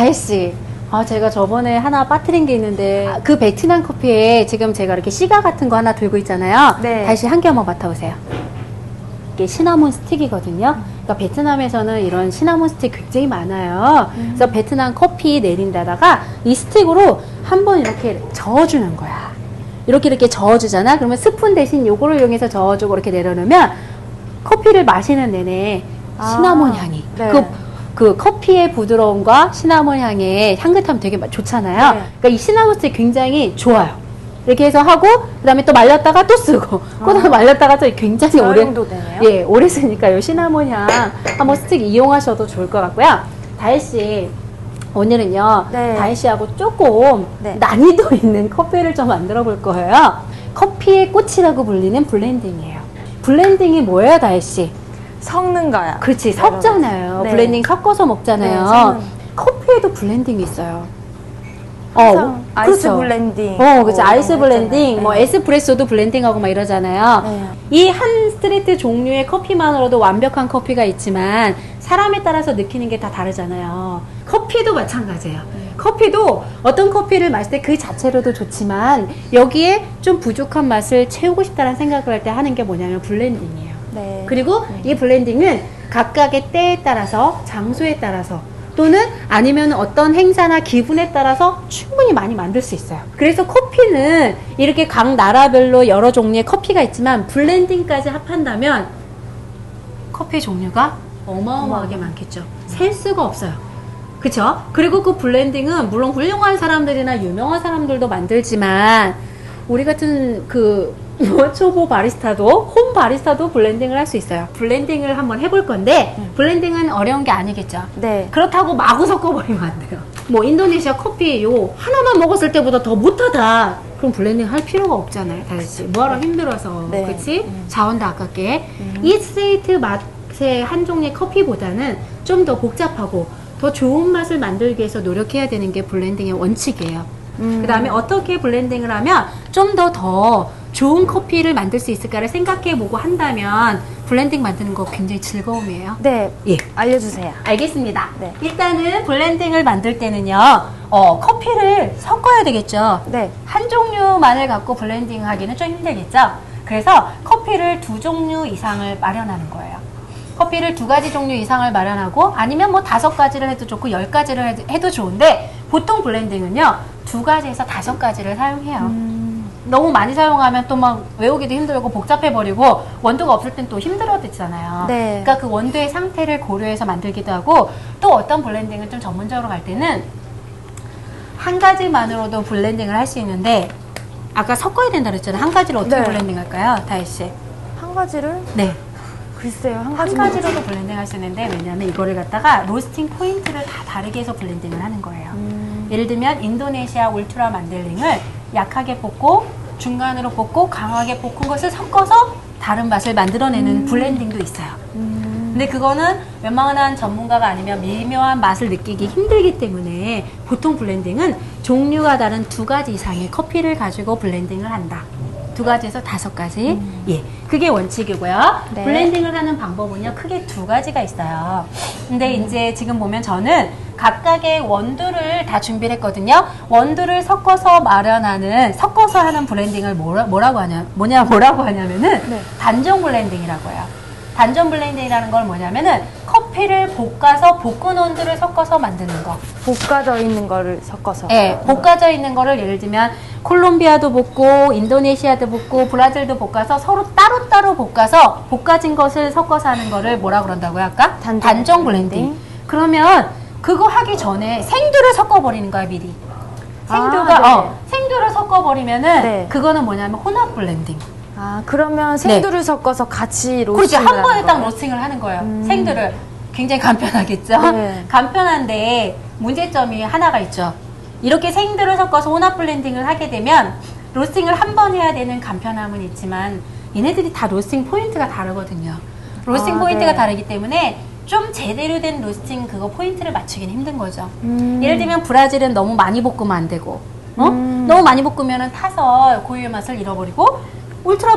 다혜씨, 제가 저번에 하나 빠뜨린 게 있는데, 그 베트남 커피에 지금 제가 이렇게 시가 같은 거 하나 들고 있잖아요. 네. 다혜씨 한 개 한번 맡아보세요. 이게 시나몬 스틱이거든요. 그러니까 베트남에서는 이런 시나몬 스틱 굉장히 많아요. 그래서 베트남 커피 내린 데다가 이 스틱으로 한번 이렇게 저어주는 거야. 이렇게 저어주잖아. 그러면 스푼 대신 요거를 이용해서 저어주고 이렇게 내려놓으면 커피를 마시는 내내 시나몬 향이. 네. 그 커피의 부드러움과 시나몬 향의 향긋함 되게 좋잖아요. 네. 그러니까 이 시나몬 스틱 굉장히 좋아요. 이렇게 해서 하고, 그 다음에 또 말렸다가 또 쓰고, 그다음에 말렸다가 또 굉장히 재활용도 되네요. 예, 오래 쓰니까 요 시나몬 향 한번 스틱 이용하셔도 좋을 것 같고요. 다혜씨, 오늘은요, 네. 다혜씨하고 조금 네. 난이도 있는 커피를 좀 만들어 볼 거예요. 커피의 꽃이라고 불리는 블렌딩이에요. 블렌딩이 뭐예요, 다혜씨? 섞는 거야. 그렇지, 섞잖아요. 네. 블렌딩 섞어서 먹잖아요. 네, 커피에도 블렌딩이 있어요. 아이스 그렇죠. 블렌딩. 그렇지. 아이스 블렌딩, 네. 뭐 에스프레소도 블렌딩하고 막 이러잖아요. 네. 이 한 스트리트 종류의 커피만으로도 완벽한 커피가 있지만 사람에 따라서 느끼는 게 다 다르잖아요. 커피도 마찬가지예요. 커피도 어떤 커피를 마실 때 그 자체로도 좋지만 여기에 좀 부족한 맛을 채우고 싶다는 생각을 할 때 하는 게 뭐냐면 블렌딩이에요. 네. 그리고 이 블렌딩은 각각의 때에 따라서, 장소에 따라서, 또는 아니면 어떤 행사나 기분에 따라서 충분히 많이 만들 수 있어요. 그래서 커피는 이렇게 각 나라별로 여러 종류의 커피가 있지만 블렌딩까지 합한다면 커피 종류가 어마어마하게 많겠죠. 셀 수가 없어요. 그쵸? 그리고 그 블렌딩은 물론 훌륭한 사람들이나 유명한 사람들도 만들지만 우리 같은 초보 바리스타도, 홈 바리스타도 블렌딩을 할 수 있어요. 블렌딩을 한번 해볼 건데, 블렌딩은 어려운 게 아니겠죠. 네. 그렇다고 마구 섞어버리면 안 돼요. 뭐, 인도네시아 커피 하나만 먹었을 때보다 더 못하다. 그럼 블렌딩 할 필요가 없잖아요, 다혜씨. 뭐하러 힘들어서. 네. 그치? 자원도 아깝게. 이 스트레이트 맛의 한 종류의 커피보다는 좀 더 복잡하고, 더 좋은 맛을 만들기 위해서 노력해야 되는 게 블렌딩의 원칙이에요. 그 다음에 어떻게 블렌딩을 하면 좀 더 좋은 커피를 만들 수 있을까를 생각해보고 한다면 블렌딩 만드는 거 굉장히 즐거움이에요. 네. 예. 알려주세요. 알겠습니다. 네. 일단은 블렌딩을 만들 때는요, 커피를 섞어야 되겠죠. 네. 한 종류만을 갖고 블렌딩 하기는 좀 힘들겠죠. 그래서 커피를 2종류 이상을 마련하는 거예요. 커피를 2가지 종류 이상을 마련하고 아니면 뭐 5가지를 해도 좋고 10가지를 해도 좋은데 보통 블렌딩은요 2가지에서 5가지를 사용해요. 너무 많이 사용하면 또 막 외우기도 힘들고 복잡해버리고 원두가 없을 땐 또 힘들어지잖아요. 네. 그러니까 그 원두의 상태를 고려해서 만들기도 하고 또 어떤 블렌딩은 좀 전문적으로 갈 때는 한 가지만으로도 블렌딩을 할 수 있는데 아까 섞어야 된다 그랬잖아요. 한 가지를 어떻게 네. 블렌딩 할까요? 다혜씨. 한 가지를? 네. 글쎄요. 한 한 가지로도 블렌딩 할 수 있는데 왜냐하면 이거를 갖다가 로스팅 포인트를 다 다르게 해서 블렌딩을 하는 거예요. 예를 들면 인도네시아 울트라 만델링을 약하게 볶고 중간으로 볶고 강하게 볶은 것을 섞어서 다른 맛을 만들어내는 블렌딩도 있어요. 근데 그거는 웬만한 전문가가 아니면 미묘한 맛을 느끼기 힘들기 때문에 보통 블렌딩은 종류가 다른 2가지 이상의 커피를 가지고 블렌딩을 한다. 2가지에서 5가지. 예. 그게 원칙이고요. 네. 블렌딩을 하는 방법은요, 크게 2가지가 있어요. 근데 이제 지금 보면 저는 각각의 원두를 다 준비를 했거든요. 원두를 섞어서 하는 블렌딩을 뭐라고 하냐면은, 네. 단정 블렌딩이라고 해요. 단정 블렌딩이라는 걸 뭐냐면은, 커피를 볶아서 볶은 원두를 섞어서 만드는 거. 볶아져 있는 거를 섞어서. 네, 볶아져 있는 거를 예를 들면 콜롬비아도 볶고 인도네시아도 볶고 브라질도 볶아서 서로 따로따로 볶아서 볶아진 것을 섞어서 하는 거를 뭐라 그런다고요 아까? 단정 블렌딩. 그러면 그거 하기 전에 생두를 섞어버리는 거야 미리. 생두를 섞어버리면은 네. 그거는 뭐냐면 혼합 블렌딩. 그러면 생두를 섞어서 같이 로스팅을 그렇지, 한 번에 딱 거예요? 로스팅을 하는 거예요. 생두를. 굉장히 간편하겠죠? 네. 간편한데 문제점이 하나가 있죠. 이렇게 생두를 섞어서 혼합 블렌딩을 하게 되면 로스팅을 한 번 해야 되는 간편함은 있지만 얘네들이 다 로스팅 포인트가 다르거든요. 로스팅 포인트가 네. 다르기 때문에 좀 제대로 된 로스팅 그거 포인트를 맞추기는 힘든 거죠. 예를 들면 브라질은 너무 많이 볶으면 안 되고 너무 많이 볶으면 타서 고유의 맛을 잃어버리고 울트라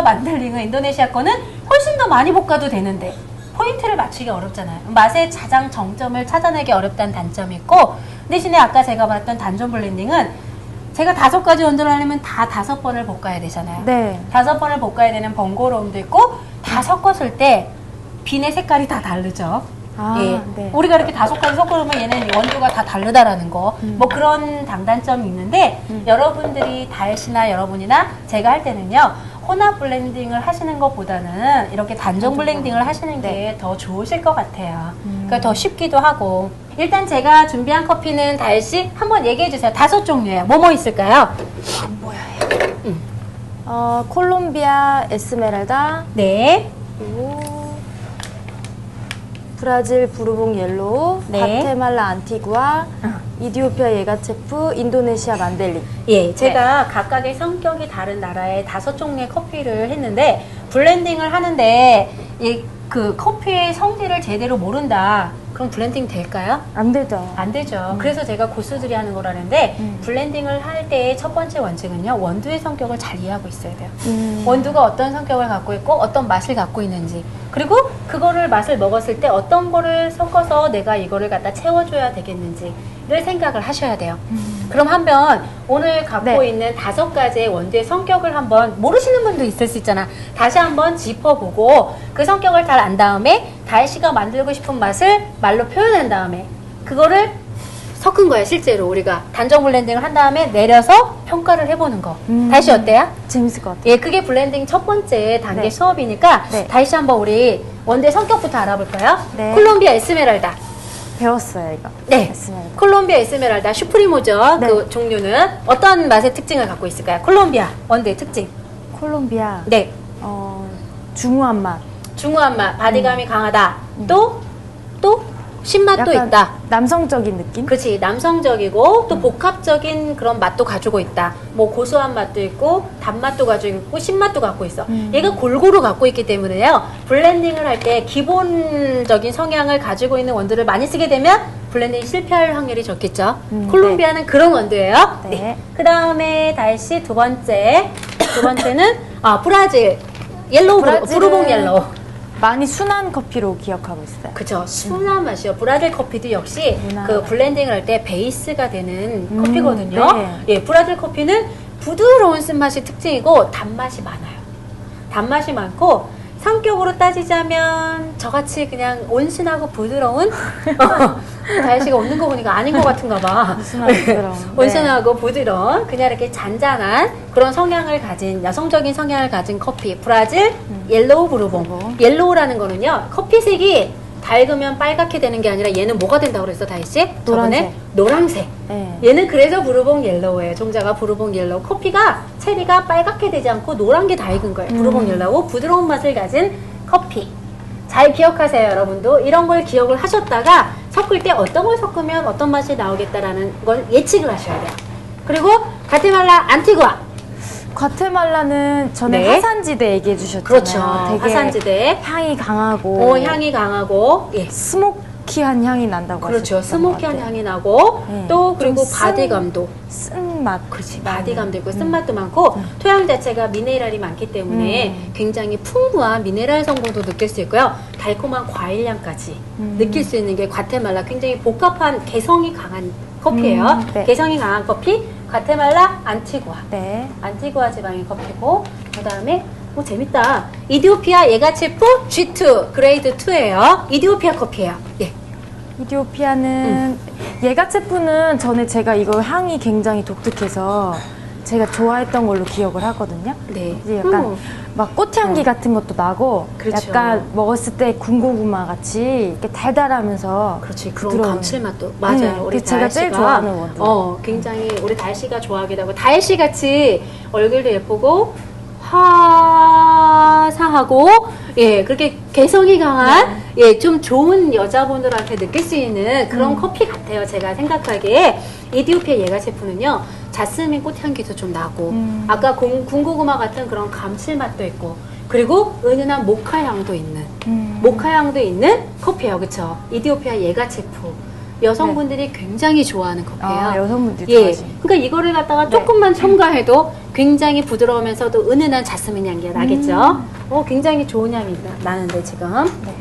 만델링은 인도네시아 거는 훨씬 더 많이 볶아도 되는데 포인트를 맞추기 어렵잖아요. 맛의 가장 정점을 찾아내기 어렵다는 단점이 있고, 대신에 아까 제가 봤던 단전 블렌딩은 제가 5가지 원두를 하려면 다 5번을 볶아야 되잖아요. 네. 5번을 볶아야 되는 번거로움도 있고, 다 섞었을 때 비의 색깔이 다 다르죠. 아, 예. 네. 우리가 이렇게 5가지 섞어놓으면 얘는 원두가 다 다르다라는 거, 뭐 그런 장단점이 있는데, 여러분들이 다혜씨나 여러분이나 제가 할 때는요, 혼합 블렌딩을 하시는 것보다는 이렇게 단정 블렌딩을 하시는 게 더 좋으실 것 같아요. 그러니까 더 쉽기도 하고. 일단 제가 준비한 커피는 다혜씨 한번 얘기해 주세요. 5종류예요. 뭐뭐 있을까요? 안 보여요. 콜롬비아 에스메랄다, 네. 그리고 브라질 부르봉 옐로우, 네. 과테말라 안티구아, 이디오피아 예가체프, 인도네시아 만델리. 예, 제가 각각의 성격이 다른 나라의 5종류의 커피를 했는데, 블렌딩을 하는데 그 커피의 성질을 제대로 모른다. 그럼 블렌딩 될까요? 안 되죠. 안 되죠. 그래서 제가 고수들이 하는 거라는데, 블렌딩을 할 때의 첫 번째 원칙은요, 원두의 성격을 잘 이해하고 있어야 돼요. 원두가 어떤 성격을 갖고 있고 어떤 맛을 갖고 있는지, 그리고 그거를 맛을 먹었을 때 어떤 거를 섞어서 내가 이거를 갖다 채워줘야 되겠는지를 생각을 하셔야 돼요. 그럼 한번 오늘 갖고 네. 있는 5가지의 원두의 성격을 한번, 모르시는 분도 있을 수 있잖아. 다시 한번 짚어보고 그 성격을 잘 안 다음에 다혜씨가 만들고 싶은 맛을 말로 표현한 다음에 그거를 섞은 거예요. 실제로 우리가 단정 블렌딩을 한 다음에 내려서 평가를 해보는 거. 다혜씨 어때요? 재밌을 것 같아요. 예, 그게 블렌딩 첫 번째 단계 네. 수업이니까 네. 다혜씨 한번 우리 원두의 성격부터 알아볼까요? 네. 콜롬비아 에스메랄다. 배웠어요, 이거. 네. 에스메랄다. 콜롬비아 에스메랄다 슈프리모죠. 네. 그 종류는 어떤 맛의 특징을 갖고 있을까요? 콜롬비아 원두의 특징. 콜롬비아. 네. 중후한 맛. 중후한 맛, 바디감이 강하다. 또 신맛도 약간 있다. 남성적인 느낌? 그렇지, 남성적이고 또 복합적인 그런 맛도 가지고 있다. 뭐 고소한 맛도 있고 단맛도 가지고 있고 신맛도 갖고 있어. 얘가 골고루 갖고 있기 때문에요, 블렌딩을 할 때 기본적인 성향을 가지고 있는 원두를 많이 쓰게 되면 블렌딩이 실패할 확률이 적겠죠. 콜롬비아는 그런 원두예요. 네. 네. 그 다음에 다혜씨 두 번째는 브라질 옐로우 부르봉 옐로우. 많이 순한 커피로 기억하고 있어요. 그죠. 순한 맛이요. 브라질 커피도 역시 무난하다. 그 블렌딩을 할 때 베이스가 되는 커피거든요. 네. 예, 브라질 커피는 부드러운 쓴맛이 특징이고 단맛이 많아요. 단맛이 많고 성격으로 따지자면 저같이 그냥 온순하고 부드러운 다혜씨가 웃는 거 보니까 아닌 것 같은가 봐. 온순하고 부드러운. 온순하고 부드러운 그냥 이렇게 잔잔한 그런 성향을 가진, 여성적인 성향을 가진 커피, 브라질 옐로우 부르봉. 옐로우라는 거는요, 커피색이 밝으면 빨갛게 되는 게 아니라 얘는 뭐가 된다고 그랬어, 다혜씨? 저번에 노란색. 네. 얘는 그래서 부르봉 옐로우예요. 종자가 부르봉 옐로우. 커피가 체리가 빨갛게 되지 않고 노란 게 다 익은 거예요. 부르봉 옐로우. 부드러운 맛을 가진 커피. 잘 기억하세요, 여러분도. 이런 걸 기억을 하셨다가 섞을 때 어떤 걸 섞으면 어떤 맛이 나오겠다라는 걸 예측을 하셔야 돼요. 그리고 과테말라 안티구아. 과테말라는 전에 네. 화산지대 얘기해 주셨잖아요. 그렇죠. 되게 화산지대. 향이 강하고 향이 강하고, 예. 스모키한 향이 난다고 그렇죠. 하셨던 것 스모키한 같아요. 향이 나고, 네. 또 그리고 좀 바디감도. 쓴맛. 그렇지. 바디감도 있고 쓴맛도 많고, 토양 자체가 미네랄이 많기 때문에 굉장히 풍부한 미네랄 성분도 느낄 수 있고요. 달콤한 과일향까지 느낄 수 있는 게 과테말라. 굉장히 복합한 개성이 강한 커피예요. 네. 개성이 강한 커피, 과테말라 안티구아. 네. 안티구아 지방의 커피고, 그 다음에 재밌다. 이디오피아 예가체프 G2 그레이드 2예요. 이디오피아 커피예요. 예. 이디오피아는 예가체프는 전에 제가 이거 향이 굉장히 독특해서 제가 좋아했던 걸로 기억을 하거든요. 네. 이제 약간 막 꽃향기 같은 것도 나고, 그렇죠. 약간 먹었을 때 군고구마 같이 이렇게 달달하면서 그렇지. 그런 부드러운. 감칠맛도 맞아요. 네, 우리 제가 제일 좋아하는 원두. 굉장히 우리 다혜씨가 좋아하기도 하고, 다혜씨 같이 얼굴도 예쁘고 화사하고, 예, 그렇게 개성이 강한, 예, 좀 좋은 여자분들한테 느낄 수 있는 그런 커피 같아요. 제가 생각하기에. 이디오피아 예가체프는요, 자스민 꽃향기도 좀 나고, 아까 군고구마 같은 그런 감칠맛도 있고, 그리고 은은한 모카향도 있는, 모카향도 있는 커피예요. 그쵸? 이디오피아 예가체프. 여성분들이 굉장히 좋아하는 커피예요. 여성분들이 예. 좋아하시는. 그러니까 이거를 갖다가 조금만 첨가해도 굉장히 부드러우면서도 은은한 자스민 향기가 나겠죠. 굉장히 좋은 향이 나는데 지금. 네.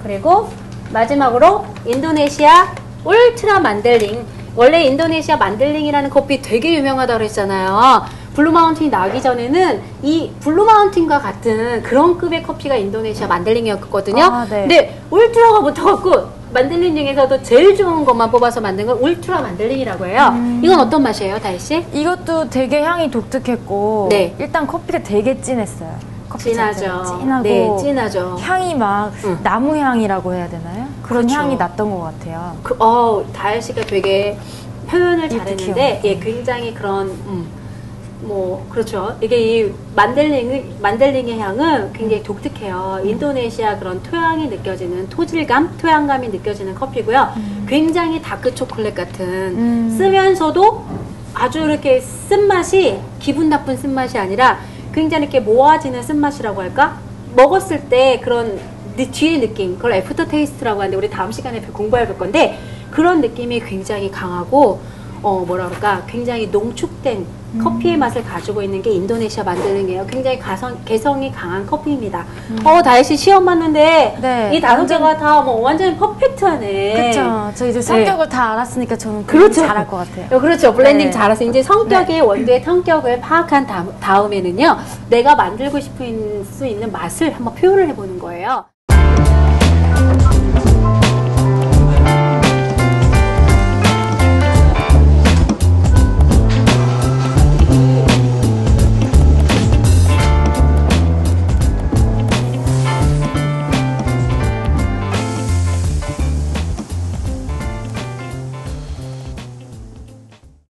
그리고 마지막으로 인도네시아 울트라 만델링. 원래 인도네시아 만델링이라는 커피 되게 유명하다고 그랬잖아요. 블루마운틴이 나기 전에는 이 블루마운틴과 같은 그런 급의 커피가 인도네시아 만델링이었거든요. 아, 네. 근데 울트라가 붙어갖고 만델링 중에서도 제일 좋은 것만 뽑아서 만든 건 울트라 만델링이라고 해요. 이건 어떤 맛이에요, 다희씨? 이것도 되게 향이 독특했고 네. 일단 커피가 되게 진했어요. 커피 진하죠. 자체가 진하고 네, 진하죠. 향이 막 나무 향이라고 해야 되나요? 그런 그렇죠. 향이 났던 것 같아요. 다혜씨가 되게 표현을 잘했는데, 귀여워. 예, 굉장히 그런, 뭐, 그렇죠. 이게 이 만델링의 향은 굉장히 독특해요. 인도네시아 그런 토양이 느껴지는 토질감, 토양감이 느껴지는 커피고요. 굉장히 다크 초콜릿 같은, 쓰면서도 아주 이렇게 쓴맛이, 기분 나쁜 쓴맛이 아니라 굉장히 이렇게 모아지는 쓴맛이라고 할까? 먹었을 때 그런 뒤의 느낌, 그걸 애프터 테이스트라고 하는데 우리 다음 시간에 공부해 볼 건데 그런 느낌이 굉장히 강하고 뭐라 그럴까? 굉장히 농축된 커피의 맛을 가지고 있는 게 인도네시아 만델링이에요. 굉장히 개성이 강한 커피입니다. 다혜씨 시험 봤는데 네, 이 다섯 개가 다 뭐 완전히 퍼펙트하네. 그렇죠. 저 이제 성격을 다 알았으니까 저는 그렇죠. 잘할 것 같아요. 그렇죠. 블렌딩 네. 잘해서 이제 성격의 원두의 성격을 파악한 다음에는요. 내가 만들고 싶은 수 있는 맛을 한번 표현을 해보는 거예요.